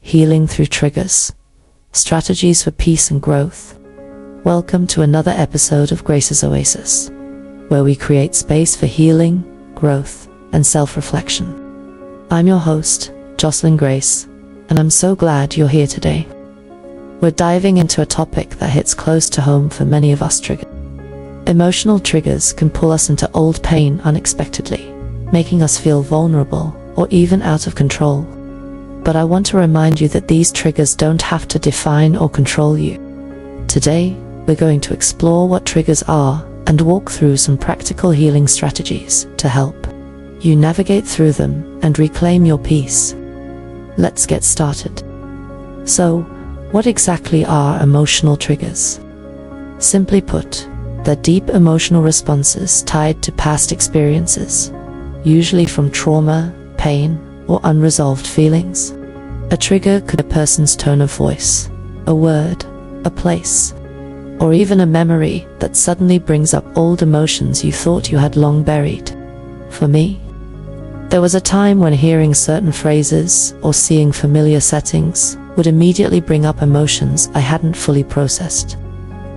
Healing Through Triggers, Strategies for Peace and Growth. Welcome to another episode of Grace Oasis, where we create space for healing, growth, and self-reflection. I'm your host, Jocelyn Grace, and I'm so glad you're here today. We're diving into a topic that hits close to home for many of us. Emotional triggers can pull us into old pain unexpectedly, making us feel vulnerable or even out of control. But I want to remind you that these triggers don't have to define or control you. Today, we're going to explore what triggers are and walk through some practical healing strategies to help you navigate through them and reclaim your peace. Let's get started. So, what exactly are emotional triggers? Simply put, they're deep emotional responses tied to past experiences, usually from trauma, pain, or unresolved feelings. A trigger could be a person's tone of voice, a word, a place, or even a memory that suddenly brings up old emotions you thought you had long buried. For me, there was a time when hearing certain phrases or seeing familiar settings would immediately bring up emotions I hadn't fully processed,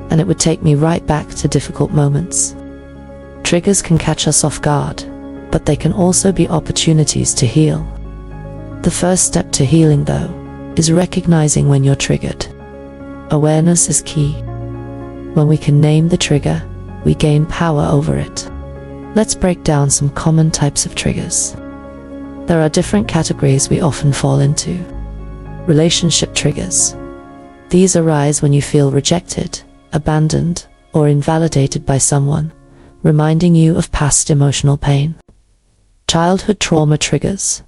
and it would take me right back to difficult moments. Triggers can catch us off guard, but they can also be opportunities to heal. The first step to healing, though, is recognizing when you're triggered. Awareness is key. When we can name the trigger, we gain power over it. Let's break down some common types of triggers. There are different categories we often fall into. Relationship triggers. These arise when you feel rejected, abandoned, or invalidated by someone, reminding you of past emotional pain. Childhood trauma triggers.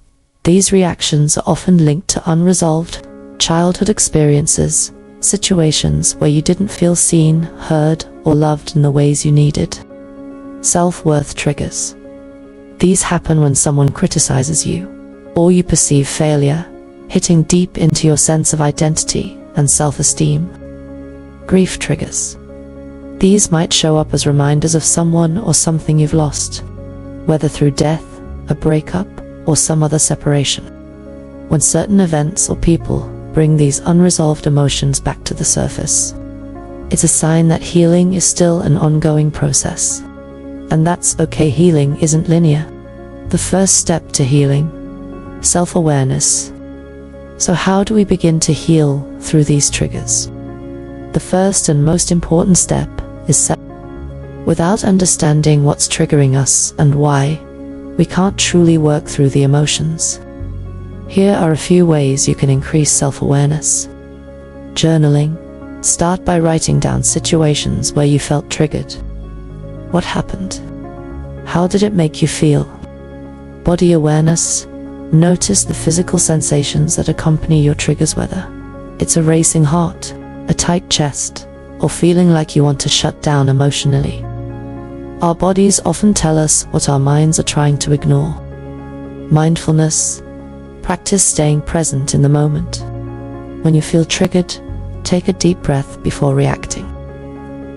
These reactions are often linked to unresolved childhood experiences, situations where you didn't feel seen, heard, or loved in the ways you needed. Self-worth triggers. These happen when someone criticizes you, or you perceive failure, hitting deep into your sense of identity and self-esteem. Grief triggers. These might show up as reminders of someone or something you've lost, whether through death, a breakup, or some other separation. When certain events or people bring these unresolved emotions back to the surface, it's a sign that healing is still an ongoing process. And that's okay. Healing isn't linear. The first step to healing: self-awareness. So how do we begin to heal through these triggers? The first and most important step is self. Without understanding what's triggering us and why, we can't truly work through the emotions. Here are a few ways you can increase self-awareness. Journaling. Start by writing down situations where you felt triggered. What happened? How did it make you feel? Body awareness. Notice the physical sensations that accompany your triggers, whether it's a racing heart, a tight chest, or feeling like you want to shut down emotionally. Our bodies often tell us what our minds are trying to ignore. Mindfulness. Practice staying present in the moment. When you feel triggered, take a deep breath before reacting.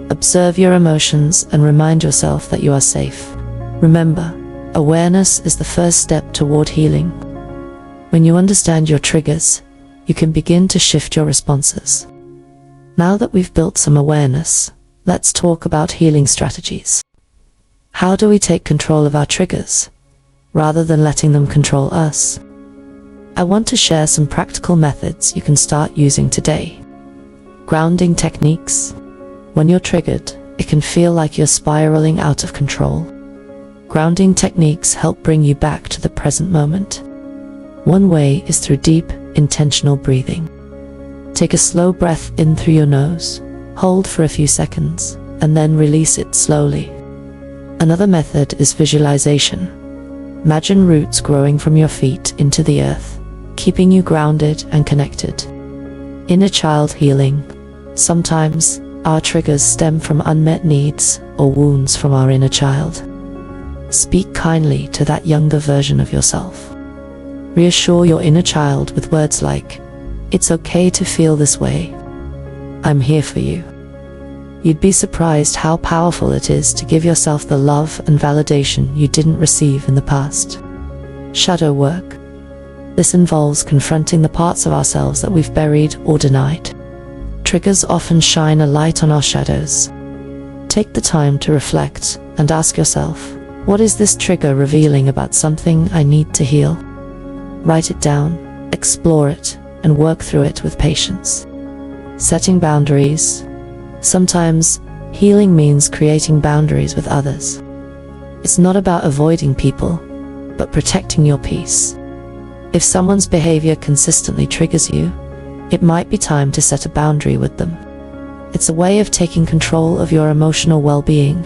Observe your emotions and remind yourself that you are safe. Remember, awareness is the first step toward healing. When you understand your triggers, you can begin to shift your responses. Now that we've built some awareness, let's talk about healing strategies. How do we take control of our triggers, rather than letting them control us? I want to share some practical methods you can start using today. Grounding techniques. When you're triggered, it can feel like you're spiraling out of control. Grounding techniques help bring you back to the present moment. One way is through deep, intentional breathing. Take a slow breath in through your nose, hold for a few seconds, and then release it slowly. Another method is visualization. Imagine roots growing from your feet into the earth, keeping you grounded and connected. Inner child healing. Sometimes, our triggers stem from unmet needs or wounds from our inner child. Speak kindly to that younger version of yourself. Reassure your inner child with words like, "It's okay to feel this way. I'm here for you." You'd be surprised how powerful it is to give yourself the love and validation you didn't receive in the past. Shadow work. This involves confronting the parts of ourselves that we've buried or denied. Triggers often shine a light on our shadows. Take the time to reflect and ask yourself, what is this trigger revealing about something I need to heal? Write it down, explore it, and work through it with patience. Setting boundaries. Sometimes, healing means creating boundaries with others. It's not about avoiding people, but protecting your peace. If someone's behavior consistently triggers you, it might be time to set a boundary with them. It's a way of taking control of your emotional well-being.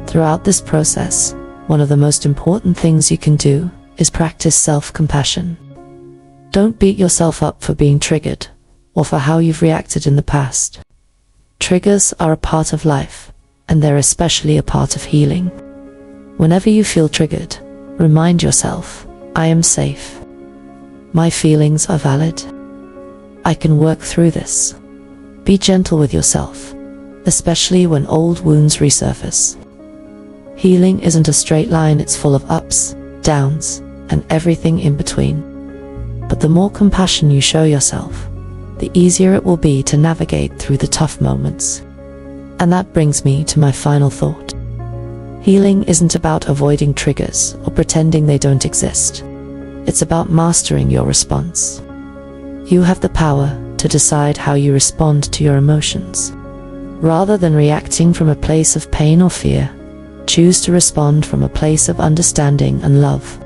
Throughout this process, one of the most important things you can do is practice self-compassion. Don't beat yourself up for being triggered, or for how you've reacted in the past. Triggers are a part of life, and they're especially a part of healing. Whenever you feel triggered, remind yourself, I am safe. My feelings are valid. I can work through this. Be gentle with yourself, especially when old wounds resurface. Healing isn't a straight line, it's full of ups, downs, and everything in between. But the more compassion you show yourself, the easier it will be to navigate through the tough moments. And that brings me to my final thought. Healing isn't about avoiding triggers or pretending they don't exist. It's about mastering your response. You have the power to decide how you respond to your emotions. Rather than reacting from a place of pain or fear, choose to respond from a place of understanding and love.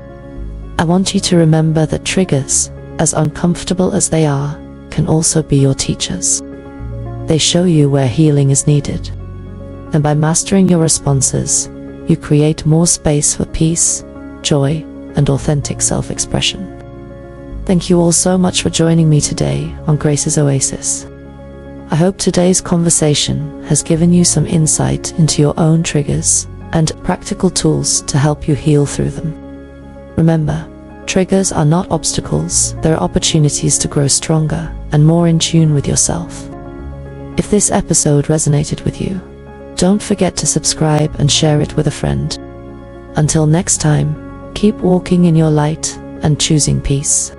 I want you to remember that triggers, as uncomfortable as they are, can also be your teachers. They show you where healing is needed. And by mastering your responses, you create more space for peace, joy, and authentic self-expression. Thank you all so much for joining me today on Grace's Oasis. I hope today's conversation has given you some insight into your own triggers and practical tools to help you heal through them. Remember, triggers are not obstacles, they're opportunities to grow stronger and more in tune with yourself. If this episode resonated with you, don't forget to subscribe and share it with a friend. Until next time, keep walking in your light and choosing peace.